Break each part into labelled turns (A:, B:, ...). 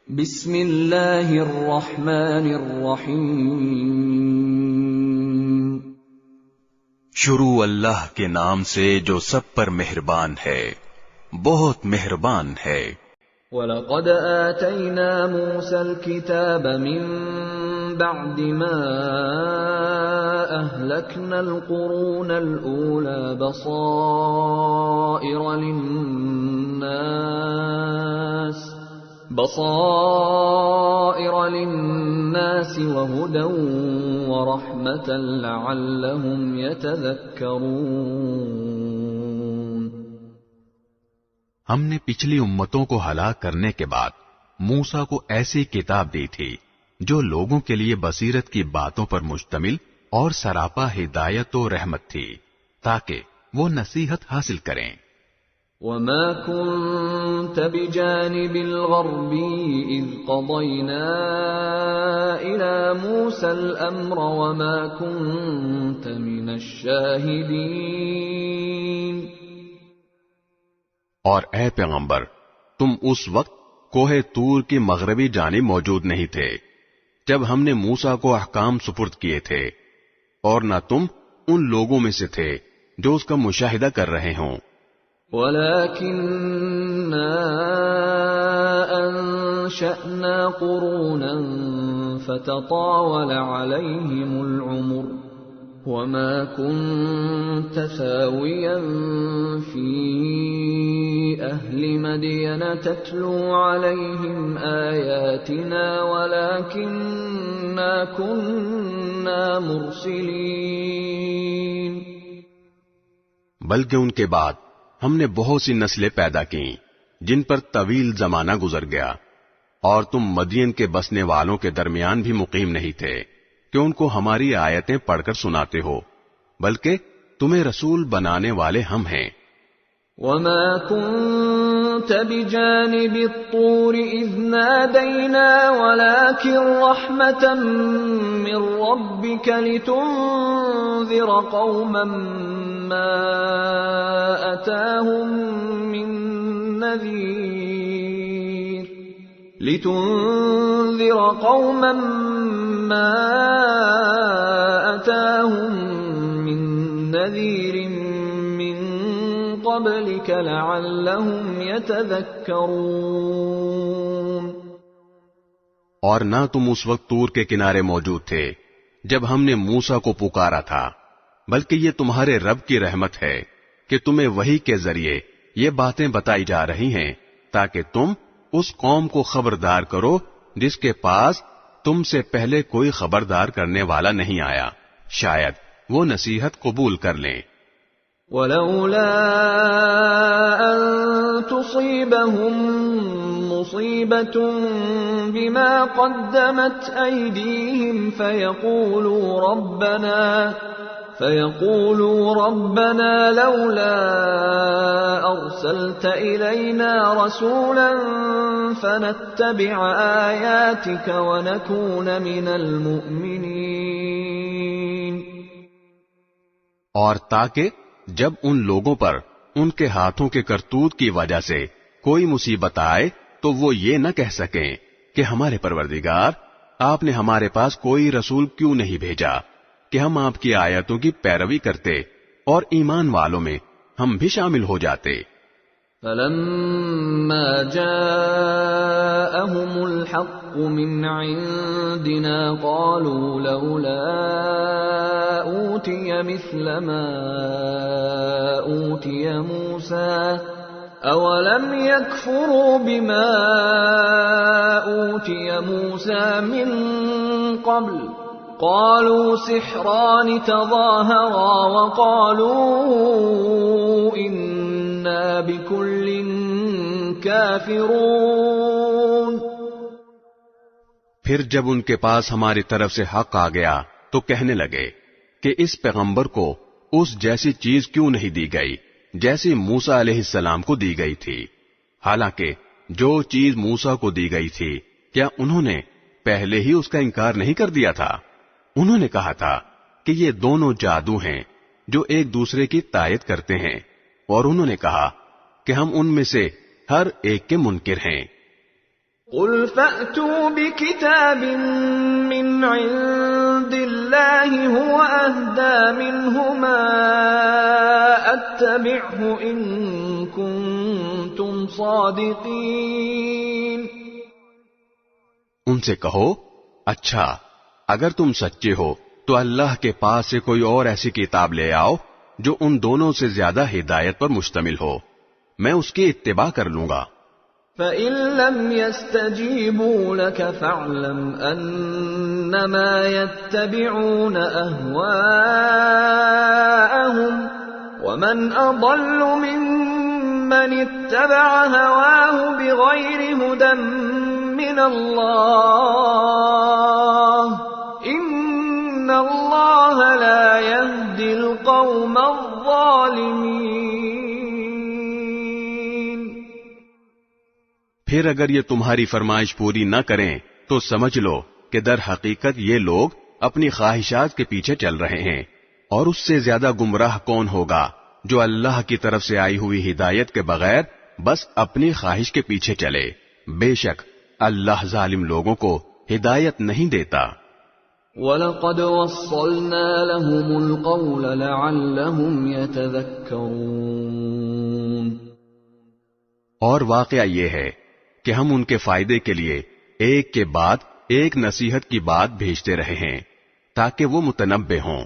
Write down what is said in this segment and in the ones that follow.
A: بسم اللہ الرحمن الرحیم۔
B: شروع اللہ کے نام سے جو سب پر مہربان ہے، بہت مہربان ہے۔
A: وَلَقَدْ آتَيْنَا مُوسَى الْكِتَابَ مِنْ بَعْدِ مَا أَهْلَكْنَا الْقُرُونَ الْأُولَى بَصَائِرَ لِلنَّاسِ وَهُدًى وَرَحْمَةً لَعَلَّهُمْ يَتَذَكَّرُونَ۔
C: ہم نے پچھلی امتوں کو ہلاک کرنے کے بعد موسیٰ کو ایسی کتاب دی تھی جو لوگوں کے لیے بصیرت کی باتوں پر مشتمل اور سراپا ہدایت و رحمت تھی تاکہ وہ نصیحت حاصل کریں۔
A: وَمَا كُنْتَ بِجَانِبِ الْغَرْبِيِّ إِذْ قَضَيْنَا إِلَى مُوسَى الْأَمْرَ وَمَا كُنْتَ مِنَ الشَّاهِدِينَ۔
C: اور اے پیغمبر، تم اس وقت کوہ طور کی مغربی جانب موجود نہیں تھے جب ہم نے موسیٰ کو احکام سپرد کیے تھے، اور نہ تم ان لوگوں میں سے تھے جو اس کا مشاہدہ کر رہے ہوں۔
A: وَلَكِنَّا أَنشَأْنَا قُرُونًا فَتَطَاوَلَ عَلَيْهِمُ الْعُمُرُ وَمَا كُنْتَ ثَاوِيًا فِي أَهْلِ مَدْيَنَ تَتْلُو عَلَيْهِمْ آيَاتِنَا وَلَكِنَّا كُنَّا مُرْسِلِينَ۔
C: بلکہ ان کے بعد ہم نے بہت سی نسلیں پیدا کی جن پر طویل زمانہ گزر گیا، اور تم مدین کے بسنے والوں کے درمیان بھی مقیم نہیں تھے کہ ان کو ہماری آیتیں پڑھ کر سناتے ہو، بلکہ تمہیں رسول بنانے والے ہم ہیں۔
A: وَمَا كُنْتَ بِجَانِبِ الطُّورِ إِذْ نَادَيْنَا وَلَكِنْ رَحْمَةً مِّن رَّبِّكَ لِتُنذِرَ قَوْمًا مَّا أَتَاهُم مِّن نَّذِيرٍ مِّن قَبْلِكَ لَعَلَّهُمْ يَتَذَكَّرُونَ۔
C: اور نہ تم اس وقت طور کے کنارے موجود تھے جب ہم نے موسیٰ کو پکارا تھا، بلکہ یہ تمہارے رب کی رحمت ہے کہ تمہیں وحی کے ذریعے یہ باتیں بتائی جا رہی ہیں تاکہ تم اس قوم کو خبردار کرو جس کے پاس تم سے پہلے کوئی خبردار کرنے والا نہیں آیا، شاید وہ نصیحت قبول کر لیں۔
A: وَلَوْلَا أَن تُصِيبَهُم مُّصِيبَةٌ بِمَا قَدَّمَتْ أَيْدِيهِمْ فَيَقُولُوا رَبَّنَا لَوْلَا أَرْسَلْتَ إِلَيْنَا رَسُولًا فَنَتَّبِعَ آيَاتِكَ وَنَكُونَ مِنَ الْمُؤْمِنِينَ۔
C: اور تاکہ جب ان لوگوں پر ان کے ہاتھوں کے کرتوت کی وجہ سے کوئی مصیبت آئے تو وہ یہ نہ کہہ سکیں کہ ہمارے پروردگار، آپ نے ہمارے پاس کوئی رسول کیوں نہیں بھیجا کہ ہم آپ کی آیتوں کی پیروی کرتے اور ایمان والوں میں ہم بھی شامل ہو جاتے۔
A: فَلَمَّا جَاءَهُمُ الْحَقُّ مِنْ عِنْدِنَا قَالُوا لَوْلَا أُوتِيَ مِثْلَ مَا أُوتِيَ مُوسَى أَوَلَمْ يَكْفُرُوا بِمَا أُوتِيَ مُوسَى مِنْ قَبْلُ قَالُوا سِحْرَانِ تَظَاهَرَا وَقَالُوا إِنَّا بِكُلٍّ كَافِرُونَ۔
C: پھر جب ان کے پاس ہماری طرف سے حق آ گیا تو کہنے لگے کہ اس پیغمبر کو اس جیسی چیز کیوں نہیں دی گئی جیسی موسیٰ علیہ السلام کو دی گئی تھی، حالانکہ جو چیز موسیٰ کو دی گئی تھی کیا انہوں نے پہلے ہی اس کا انکار نہیں کر دیا تھا؟ انہوں نے کہا تھا کہ یہ دونوں جادو ہیں جو ایک دوسرے کی تائید کرتے ہیں، اور انہوں نے کہا کہ ہم ان میں سے ہر ایک کے منکر ہیں۔
A: قل فأتوا بكتاب من عند الله هو أهدى منهما أتبعه إن كنتم صادقين.
C: ان سے کہو اچھا اگر تم سچے ہو تو اللہ کے پاس سے کوئی اور ایسی کتاب لے آؤ جو ان دونوں سے زیادہ ہدایت پر مشتمل ہو، میں اس کی اتباع کر لوں گا.
A: فَإِن لَّمْ يَسْتَجِيبُوا لَكَ فَاعْلَمْ أَنَّمَا يَتَّبِعُونَ أَهْوَاءَهُمْ وَمَنْ أَضَلُّ مِمَّنِ اتَّبَعَ هَوَاهُ بِغَيْرِ هُدًى مِّنَ اللَّهِ إِنَّ اللَّهَ لَا يَهْدِي الْقَوْمَ الظَّالِمِينَ.
C: پھر اگر یہ تمہاری فرمائش پوری نہ کریں تو سمجھ لو کہ در حقیقت یہ لوگ اپنی خواہشات کے پیچھے چل رہے ہیں، اور اس سے زیادہ گمراہ کون ہوگا جو اللہ کی طرف سے آئی ہوئی ہدایت کے بغیر بس اپنی خواہش کے پیچھے چلے. بے شک اللہ ظالم لوگوں کو ہدایت نہیں دیتا.
A: وَلَقَدْ وَصَّلْنَا لَهُمُ الْقَوْلَ لَعَلَّهُمْ يَتَذَكَّرُونَ.
C: اور واقعہ یہ ہے کہ ہم ان کے فائدے کے لیے ایک کے بعد ایک نصیحت کی بات بھیجتے رہے ہیں تاکہ وہ متنبہ ہوں.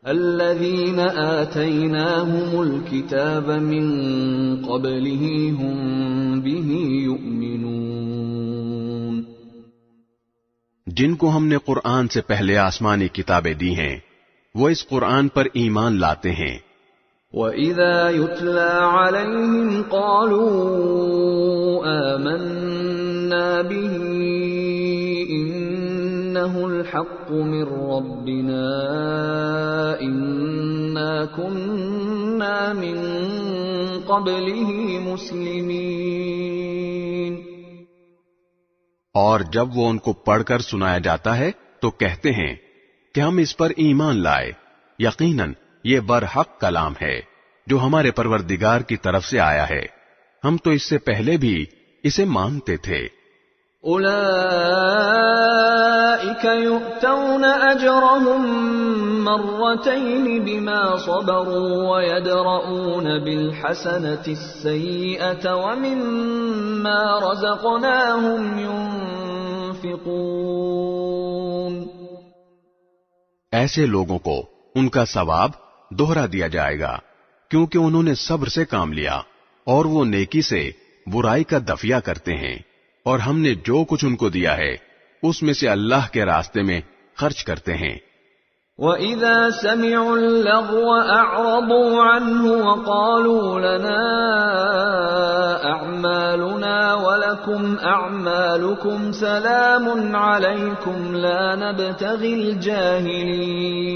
A: الذين آتيناهم الكتاب من قبله هم به يؤمنون.
C: جن کو ہم نے قرآن سے پہلے آسمانی کتابیں دی ہیں وہ اس قرآن پر ایمان لاتے ہیں.
A: وَإِذَا يُتْلَى عَلَيْهِمْ قَالُوا آمَنَّا بِهِ إِنَّهُ الْحَقُّ مِنْ رَبِّنَا إِنَّا كُنَّا مِنْ قَبْلِهِ مُسْلِمِينَ.
C: اور جب وہ ان کو پڑھ کر سنایا جاتا ہے تو کہتے ہیں کہ ہم اس پر ایمان لائے، یقیناً یہ برحق کلام ہے جو ہمارے پروردگار کی طرف سے آیا ہے، ہم تو اس سے پہلے بھی اسے مانتے تھے.
A: اولئک یؤتون اجرهم مرتين بما صبروا ويدرؤون بالحسنة السيئة ومما رزقناهم ينفقون.
C: ایسے لوگوں کو ان کا ثواب دوہرا دیا جائے گا کیونکہ انہوں نے صبر سے کام لیا اور وہ نیکی سے برائی کا دفیہ کرتے ہیں، اور ہم نے جو کچھ ان کو دیا ہے اس میں سے اللہ کے راستے میں خرچ کرتے ہیں.
A: وَإِذَا سَمِعُوا اللَّغْوَ أَعْرَضُوا عَنْهُ وَقَالُوا لَنَا أَعْمَالُنَا وَلَكُمْ أَعْمَالُكُمْ سَلَامٌ عَلَيْكُمْ لَا نَبْتَغِي الْجَاهِلِينَ.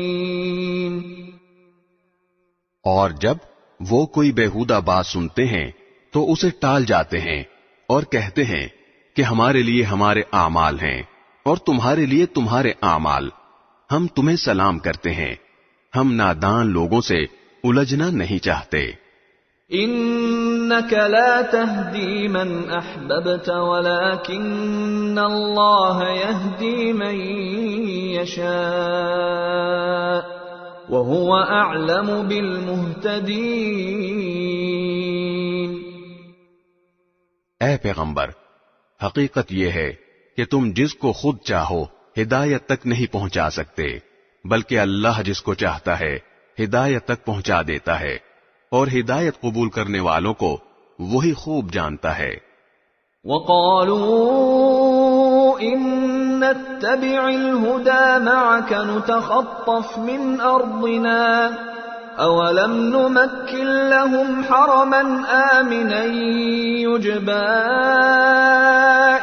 C: اور جب وہ کوئی بیہودہ بات سنتے ہیں تو اسے ٹال جاتے ہیں اور کہتے ہیں کہ ہمارے لیے ہمارے اعمال ہیں اور تمہارے لیے تمہارے اعمال، ہم تمہیں سلام کرتے ہیں، ہم نادان لوگوں سے الجھنا نہیں چاہتے.
A: انک لا تهدی من احببت ولکن اللہ یهدی من یشاء وهو اعلم بالمهتدین.
C: اے پیغمبر، حقیقت یہ ہے کہ تم جس کو خود چاہو ہدایت تک نہیں پہنچا سکتے، بلکہ اللہ جس کو چاہتا ہے ہدایت تک پہنچا دیتا ہے، اور ہدایت قبول کرنے والوں کو وہی خوب جانتا ہے.
A: وَقَالُوا إِن نَّتَّبِعِ الْهُدَى مَعَكَ نُتَخَطَّفْ مِنْ أَرْضِنَا أَوَلَمْ نُمَكِّنْ لَهُمْ حَرَمًا آمِنًا يُجْبَى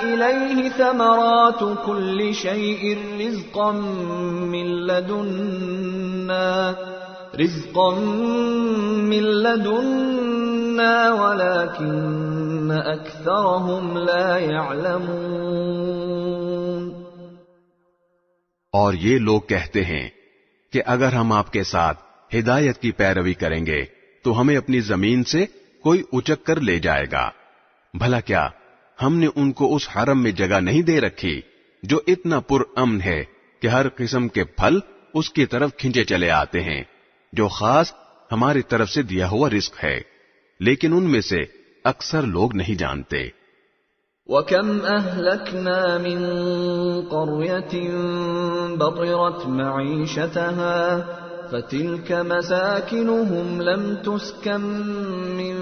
A: إِلَيْهِ ثَمَرَاتُ كُلِّ شَيْءٍ رِزْقًا مِّن لَّدُنَّا وَلَكِنَّ أَكْثَرَهُمْ لَا يَعْلَمُونَ.
C: اور یہ لوگ کہتے ہیں کہ اگر ہم آپ کے ساتھ ہدایت کی پیروی کریں گے تو ہمیں اپنی زمین سے کوئی اچک کر لے جائے گا. بھلا کیا ہم نے ان کو اس حرم میں جگہ نہیں دے رکھی جو اتنا پر امن ہے کہ ہر قسم کے پھل اس کی طرف کھینچے چلے آتے ہیں، جو خاص ہماری طرف سے دیا ہوا رزق ہے، لیکن ان میں سے اکثر لوگ نہیں جانتے۔
A: وَكَمْ أَهْلَكْنَا مِنْ قَرْيَةٍ بَطِرَتْ مَعِيشَتَهَا فَتِلْكَ مَسَاكِنُهُمْ لَمْ تُسْكَنْ مِنْ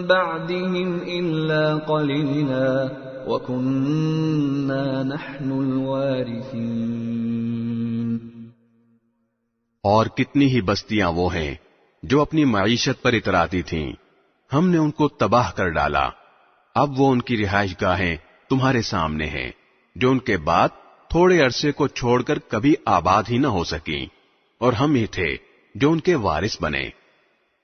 A: بَعْدِهِمْ إِلَّا قَلِيلًا وَكُنَّا نَحْنُ الْوَارِثِينَ۔
C: اور کتنی ہی بستیاں وہ ہیں جو اپنی معیشت پر اتراتی تھیں، ہم نے ان کو تباہ کر ڈالا، اب وہ ان کی رہائش گاہیں تمہارے سامنے ہیں، جو ان کے بعد تھوڑے عرصے کو چھوڑ کر کبھی آباد ہی نہ ہو سکیں، اور ہم ہی تھے جو ان کے وارث بنے۔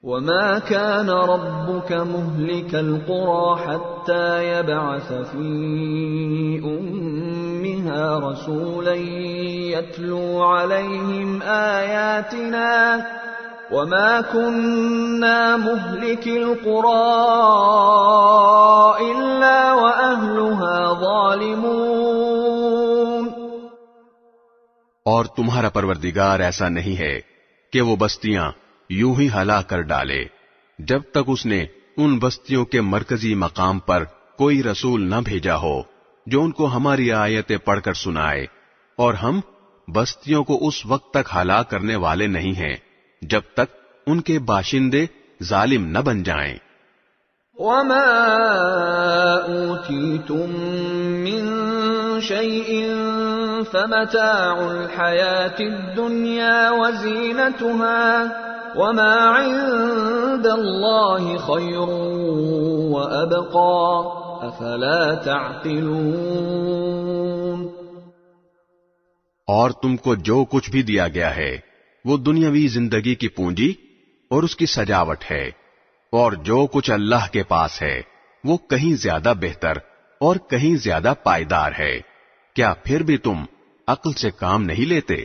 A: وَمَا كَانَ رَبُّكَ مُهْلِكَ الْقُرَى حَتَّى يَبْعَثَ فِي أُمِّهَا رَسُولًا يَتْلُو عَلَيْهِمْ آيَاتِنَا وَمَا كُنَّا مُهْلِكِ الْقُرَى إِلَّا وَأَهْلُهَا ظَالِمُونَ۔
C: اور تمہارا پروردگار ایسا نہیں ہے کہ وہ بستیاں یوں ہی ہلاک کر ڈالے جب تک اس نے ان بستیوں کے مرکزی مقام پر کوئی رسول نہ بھیجا ہو جو ان کو ہماری آیتیں پڑھ کر سنائے، اور ہم بستیوں کو اس وقت تک ہلاک کرنے والے نہیں ہیں جب تک ان کے باشندے ظالم نہ بن جائیں۔
A: وَمَا أُوتِيتُم مِّن شَيْءٍ فَمَتَاعُ الْحَيَاةِ الدُّنْيَا وَزِينَتُهَا وَمَا عِندَ اللَّهِ خَيْرٌ وَأَبْقَى أَفَلَا تَعْقِلُونَ۔
C: اور تم کو جو کچھ بھی دیا گیا ہے وہ دنیاوی زندگی کی پونجی اور اس کی سجاوٹ ہے، اور جو کچھ اللہ کے پاس ہے وہ کہیں زیادہ بہتر اور کہیں زیادہ پائیدار ہے، کیا پھر بھی تم عقل سے کام نہیں لیتے؟